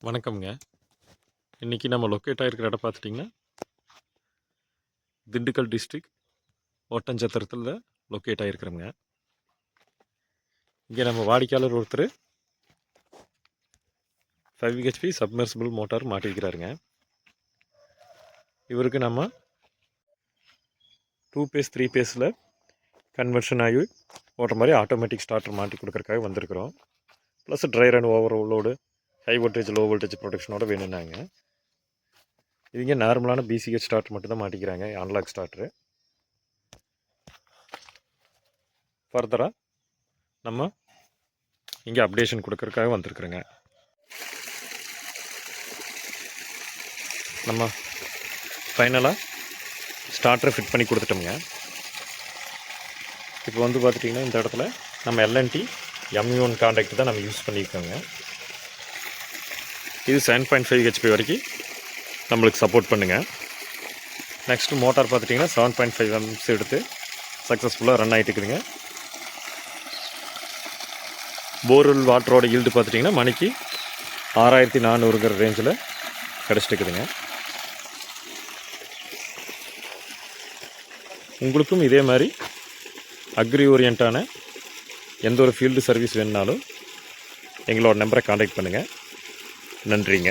வணக்கம்ங்க. இன்றைக்கி நம்ம லொக்கேட் ஆகிருக்கிற இடம் பார்த்துட்டிங்கன்னா திண்டுக்கல் டிஸ்ட்ரிக்ட் ஒட்டஞ்சத்திரத்தில் லொக்கேட் ஆகிருக்கிறோங்க. இங்கே நம்ம வாடிக்கையாளர் ஒருத்தர் 5 HP சப்மர்சிபிள் மோட்டார் மாட்டிருக்கிறாருங்க. இவருக்கு நம்ம 2 பேஸ் 3 பேஸில் கன்வர்ஷன் ஆகி ஓட்டுற மாதிரி ஆட்டோமேட்டிக் ஸ்டார்டர் மாட்டி கொடுக்குறக்காக வந்திருக்கிறோம். Plus dryer and overload high voltage low voltage ப்ரொடெக்ஷனோட வேணும்னாங்க. இதுங்க நார்மலான பிசிஹெச் ஸ்டார்டர் மட்டும் தான் மாட்டிக்கிறாங்க, அன்லாக் ஸ்டார்டரு. ஃபர்தராக நம்ம இங்கே அப்டேஷன் கொடுக்கறதுக்காக வந்திருக்குறோங்க. நம்ம ஃபைனலாக ஸ்டார்டரை ஃபிட் பண்ணி கொடுத்துட்டோம்ங்க. இப்போ வந்து பார்த்துட்டிங்கன்னா இந்த இடத்துல நம்ம LNT MU1 கான்டாக்ட் தான் நம்ம யூஸ் பண்ணியிருக்கோங்க. இது 7.5 HP வரைக்கும் நம்மளுக்கு சப்போர்ட் பண்ணுங்கள். நெக்ஸ்ட்டு மோட்டார் பார்த்துட்டிங்கன்னா 7.5 amps எடுத்து சக்ஸஸ்ஃபுல்லாக ரன் ஆகிட்டு இருக்குதுங்க. போர்வெல் வாட்டரோட ஈல்டு பார்த்துட்டிங்கன்னா மணிக்கு 6400ங்கிற ரேஞ்சில் கிடச்சிட்டுக்குதுங்க. உங்களுக்கும் இதே மாதிரி அக்ரி ஓரியன்டான எந்த ஒரு ஃபீல்டு சர்வீஸ் வேணுனாலும் எங்களோட நம்பரை காண்டாக்ட் பண்ணுங்கள். நன்றிங்க.